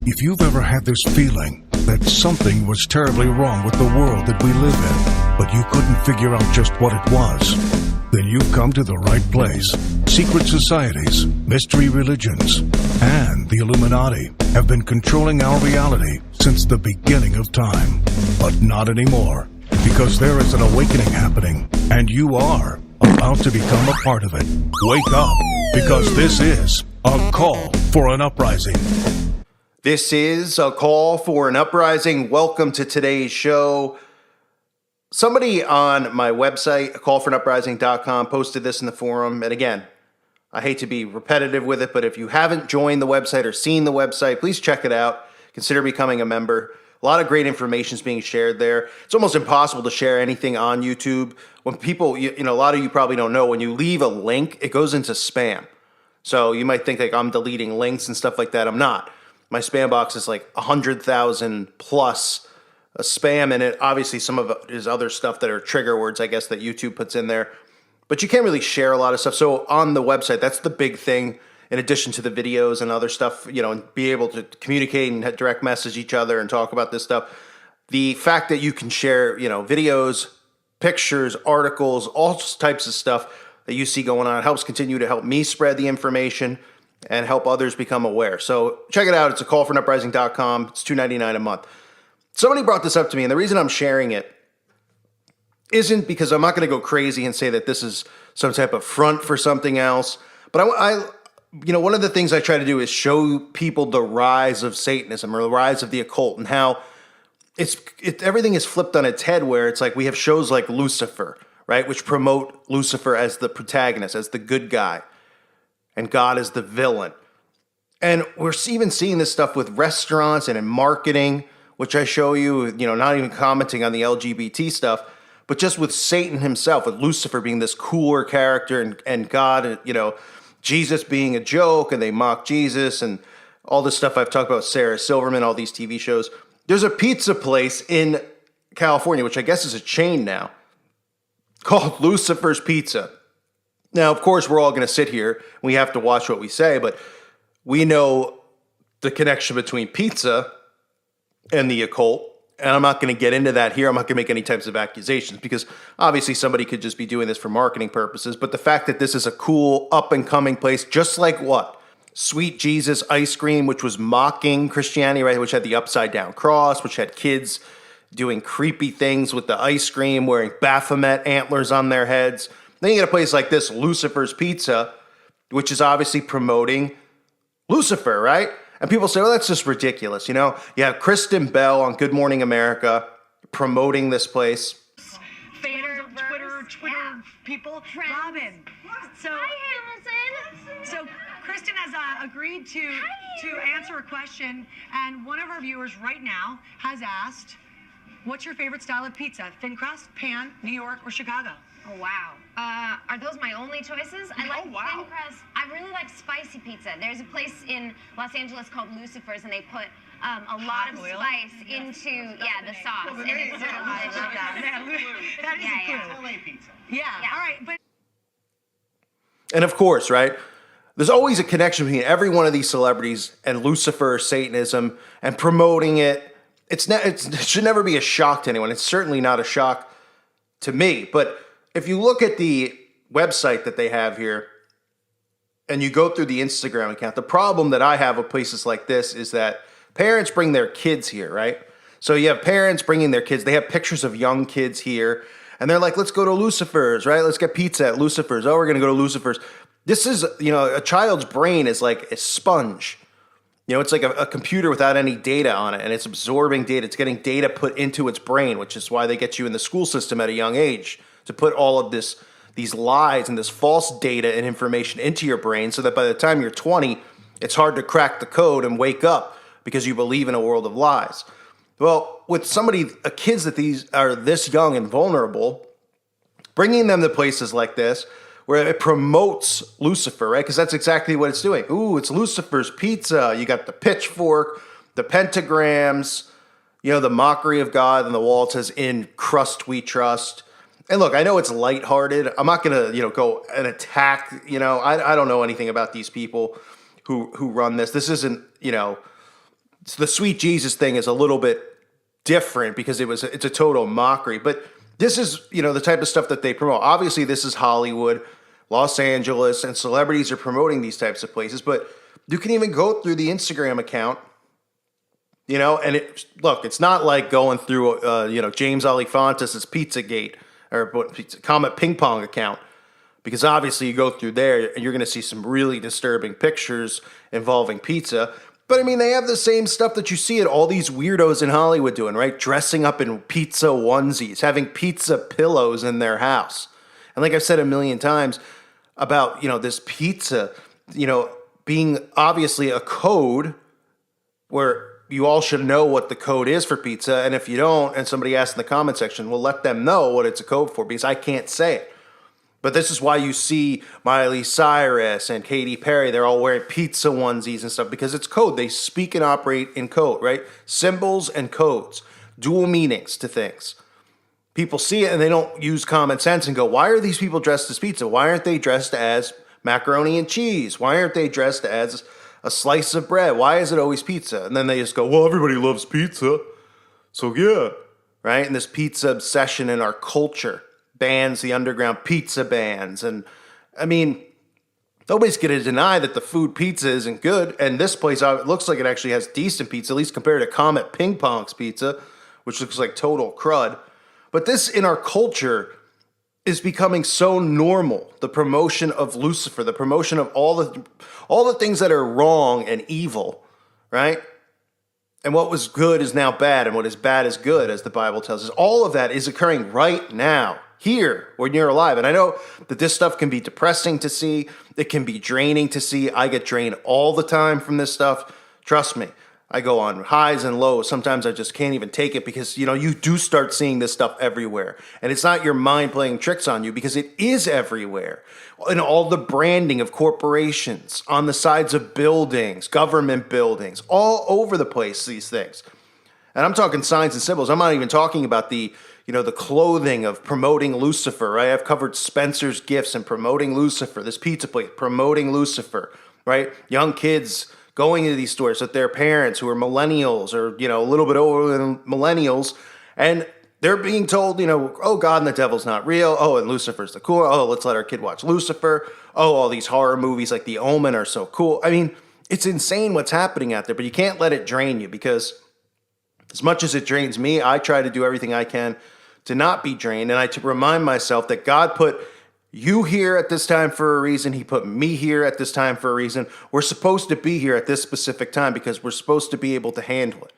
If you've ever had this feeling that something was terribly wrong with the world that we live in, but you couldn't figure out just what it was, then you've come to the right place. Secret societies, mystery religions, and the Illuminati have been controlling our reality since the beginning of time. But not anymore, because there is an awakening happening, and you are about to become a part of it. Wake up, because this is a call for an uprising. This is a call for an uprising. Welcome to today's show. Somebody on my website, callforanuprising.com, posted this in the forum. And again, I hate to be repetitive with it, but if you haven't joined the website or seen the website, please check it out. Consider becoming a member. A lot of great information is being shared there. It's almost impossible to share anything on YouTube. When people, a lot of you probably don't know, when you leave a link, it goes into spam. So you might think like I'm deleting links and stuff like that. I'm not. My spam box is like 100,000 plus spam in it. Obviously, some of it is other stuff that are trigger words, I guess, that YouTube puts in there. But you can't really share a lot of stuff. So on the website, that's the big thing, in addition to the videos and other stuff, and be able to communicate and direct message each other and talk about this stuff. The fact that you can share, videos, pictures, articles, all types of stuff that you see going on helps continue to help me spread the information and help others become aware. So check it out. It's a callforanuprising.com. It's $2.99 a month. Somebody brought this up to me, and the reason I'm sharing it isn't because I'm not going to go crazy and say that this is some type of front for something else. But I one of the things I try to do is show people the rise of Satanism or the rise of the occult and how everything is flipped on its head, where it's like we have shows like Lucifer, right, which promote Lucifer as the protagonist, as the good guy, and God is the villain. And we're even seeing this stuff with restaurants and in marketing, which I show you, not even commenting on the LGBT stuff, but just with Satan himself, with Lucifer being this cooler character and God, Jesus being a joke, and they mock Jesus and all this stuff I've talked about, Sarah Silverman, all these TV shows. There's a pizza place in California, which I guess is a chain now, called Lucifers Pizza. Now, of course, we're all going to sit here. We have to watch what we say, but we know the connection between pizza and the occult. And I'm not going to get into that here. I'm not going to make any types of accusations because obviously somebody could just be doing this for marketing purposes. But the fact that this is a cool, up-and-coming place, just like what? Sweet Jesus ice cream, which was mocking Christianity, right? Which had the upside-down cross, which had kids doing creepy things with the ice cream, wearing Baphomet antlers on their heads. Then you get a place like this, Lucifer's Pizza, which is obviously promoting Lucifer, right? And people say, well, that's just ridiculous. You have Kristen Bell on Good Morning America promoting this place. Twitter people. Robin. So, Hi, Hamilton. So Kristen has agreed to answer a question, and one of our viewers right now has asked, what's your favorite style of pizza? Thin crust, pan, New York, or Chicago? Oh, wow. Are those my only choices? I like thin crust. I really like spicy pizza. There's a place in Los Angeles called Lucifers, and they put a lot of spice into the sauce. Well, and it's delicious. That is LA pizza. Yeah. All right. But And of course, right, there's always a connection between every one of these celebrities and Lucifer, Satanism, and promoting it. It should never be a shock to anyone. It's certainly not a shock to me. But if you look at the website that they have here and you go through the Instagram account, the problem that I have with places like this is that parents bring their kids here, right? So you have parents bringing their kids. They have pictures of young kids here, and they're like, let's go to Lucifer's, right? Let's get pizza at Lucifer's. Oh, we're going to go to Lucifer's. This is, a child's brain is like a sponge. It's like a computer without any data on it, and it's absorbing data. It's getting data put into its brain, which is why they get you in the school system at a young age, to put all of these lies and this false data and information into your brain so that by the time you're 20, it's hard to crack the code and wake up because you believe in a world of lies. Well, with kids that these are this young and vulnerable, bringing them to places like this where it promotes Lucifer, right? Because that's exactly what it's doing. Ooh, it's Lucifer's Pizza. You got the pitchfork, the pentagrams, the mockery of God, and the wall says, in crust we trust. And look, I know it's lighthearted. I'm not going to, go and attack, I don't know anything about these people who run this. This isn't, the sweet Jesus thing is a little bit different because it's a total mockery. But this is, the type of stuff that they promote. Obviously, this is Hollywood, Los Angeles, and celebrities are promoting these types of places. But you can even go through the Instagram account, and it's not like going through, James Alifantis' Pizzagate or Comet Ping Pong account. Because obviously you go through there and you're going to see some really disturbing pictures involving pizza. But I mean, they have the same stuff that you see at all these weirdos in Hollywood doing, right? Dressing up in pizza onesies, having pizza pillows in their house. And like I've said a million times about, this pizza, being obviously a code where you all should know what the code is for pizza. And if you don't, and somebody asks in the comment section, well, let them know what it's a code for because I can't say it. But this is why you see Miley Cyrus and Katy Perry. They're all wearing pizza onesies and stuff because it's code. They speak and operate in code, right? Symbols and codes, dual meanings to things. People see it and they don't use common sense and go, why are these people dressed as pizza? Why aren't they dressed as macaroni and cheese? Why aren't they dressed as a slice of bread? Why is it always pizza? And then they just go, well, everybody loves pizza. So yeah, right? And this pizza obsession in our culture. Bands, the underground pizza bands. And I mean, nobody's going to deny that the food pizza isn't good. And this place, it looks like it actually has decent pizza, at least compared to Comet Ping Pong's pizza, which looks like total crud. But this in our culture is becoming so normal. The promotion of Lucifer, the promotion of all the things that are wrong and evil, right? And what was good is now bad, and what is bad is good, as the Bible tells us. All of that is occurring right now, here, when you're alive. And I know that this stuff can be depressing to see. It can be draining to see. I get drained all the time from this stuff. Trust me. I go on highs and lows. Sometimes I just can't even take it because, you do start seeing this stuff everywhere. And it's not your mind playing tricks on you because it is everywhere. And all the branding of corporations on the sides of buildings, government buildings, all over the place, these things. And I'm talking signs and symbols. I'm not even talking about the clothing of promoting Lucifer, right? I've covered Spencer's Gifts and promoting Lucifer, this pizza place, promoting Lucifer, right? Young kids going to these stores with their parents who are millennials or, a little bit older than millennials, and they're being told, oh, God and the devil's not real. Oh, and Lucifer's the cool. Oh, let's let our kid watch Lucifer. Oh, all these horror movies like The Omen are so cool. I mean, it's insane what's happening out there, but you can't let it drain you because as much as it drains me, I try to do everything I can to not be drained. And to remind myself that God put you here at this time for a reason. He put me here at this time for a reason. We're supposed to be here at this specific time because we're supposed to be able to handle it.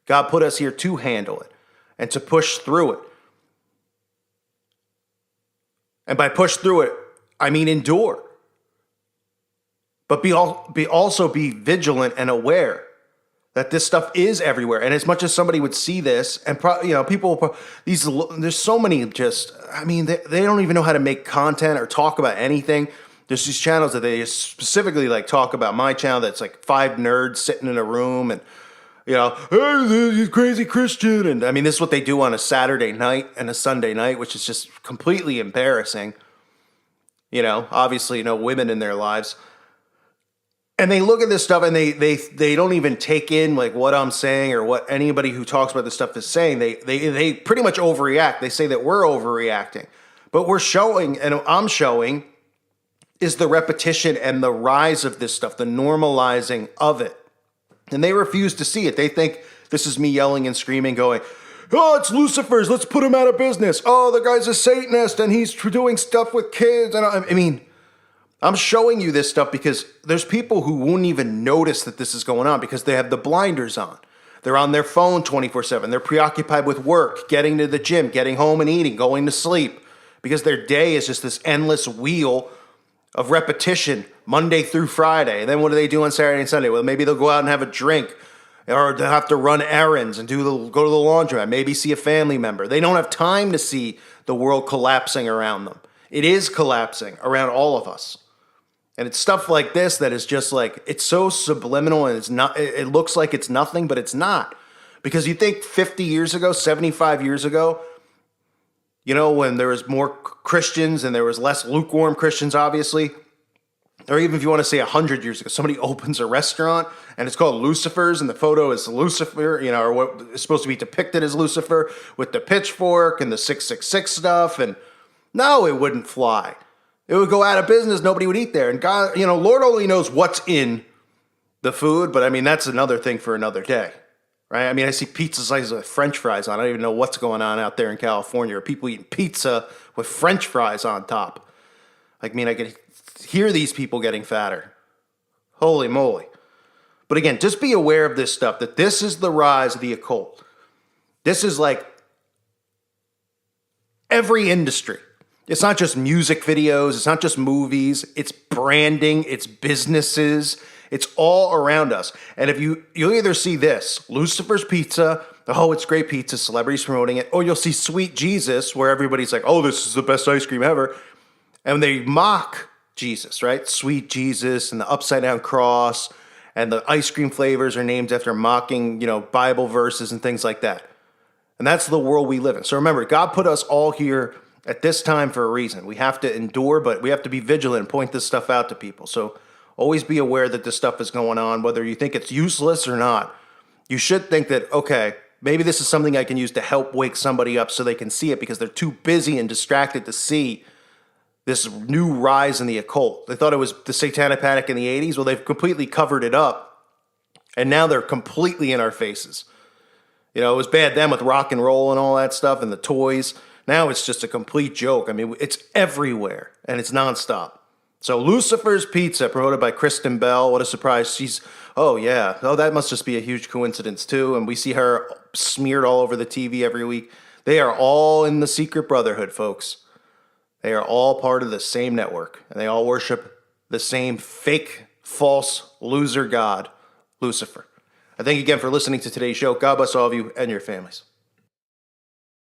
God put us here to handle it and to push through it. And by push through it, I mean endure. But also be vigilant and aware that this stuff is everywhere. And as much as somebody would see this, and people, there's so many they don't even know how to make content or talk about anything. There's these channels that they specifically talk about. My channel that's like 5 nerds sitting in a room and, hey, you crazy Christian. And I mean, this is what they do on a Saturday night and a Sunday night, which is just completely embarrassing. Obviously, women in their lives. And they look at this stuff and they don't even take in what I'm saying or what anybody who talks about this stuff is saying. They pretty much overreact. They say that we're overreacting. But we're showing, and I'm showing, is the repetition and the rise of this stuff, the normalizing of it. And they refuse to see it. They think this is me yelling and screaming, going, oh, it's Lucifers, let's put him out of business. Oh, the guy's a Satanist and he's doing stuff with kids. And I mean, I'm showing you this stuff because there's people who won't even notice that this is going on because they have the blinders on. They're on their phone 24/7. They're preoccupied with work, getting to the gym, getting home and eating, going to sleep because their day is just this endless wheel of repetition Monday through Friday. And then what do they do on Saturday and Sunday? Well, maybe they'll go out and have a drink or they'll have to run errands and go to the laundromat, maybe see a family member. They don't have time to see the world collapsing around them. It is collapsing around all of us. And it's stuff like this that is just it's so subliminal and it looks like it's nothing, but it's not. Because you think 50 years ago, 75 years ago, when there was more Christians and there was less lukewarm Christians, obviously, or even if you want to say 100 years ago, somebody opens a restaurant and it's called Lucifers, and the photo is Lucifer, or what is supposed to be depicted as Lucifer with the pitchfork and the 666 stuff, and no, it wouldn't fly. It would go out of business. Nobody would eat there. And God, Lord only knows what's in the food, but I mean, that's another thing for another day, right? I mean, I see pizza slices with French fries on. I don't even know what's going on out there in California. Or people eating pizza with French fries on top. I mean, I could hear these people getting fatter. Holy moly. But again, just be aware of this stuff, that this is the rise of the occult. This is like every industry. It's not just music videos. It's not just movies. It's branding. It's businesses. It's all around us. And if you'll either see this, Lucifer's Pizza, oh, it's great pizza, celebrities promoting it, or you'll see Sweet Jesus, where everybody's like, oh, this is the best ice cream ever. And they mock Jesus, right? Sweet Jesus and the upside down cross, and the ice cream flavors are named after mocking, Bible verses and things like that. And that's the world we live in. So remember, God put us all here at this time for a reason. We have to endure, but we have to be vigilant and point this stuff out to people. So always be aware that this stuff is going on, whether you think it's useless or not. You should think that, okay, maybe this is something I can use to help wake somebody up so they can see it, because they're too busy and distracted to see this new rise in the occult. They thought it was the satanic panic in the 80s. Well, they've completely covered it up, and now they're completely in our faces. It was bad then with rock and roll and all that stuff and the toys. Now it's just a complete joke. I mean, it's everywhere, and it's nonstop. So Lucifer's Pizza, promoted by Kristen Bell. What a surprise. That must just be a huge coincidence too. And we see her smeared all over the TV every week. They are all in the secret brotherhood, folks. They are all part of the same network, and they all worship the same fake, false, loser god, Lucifer. I thank you again for listening to today's show. God bless all of you and your families.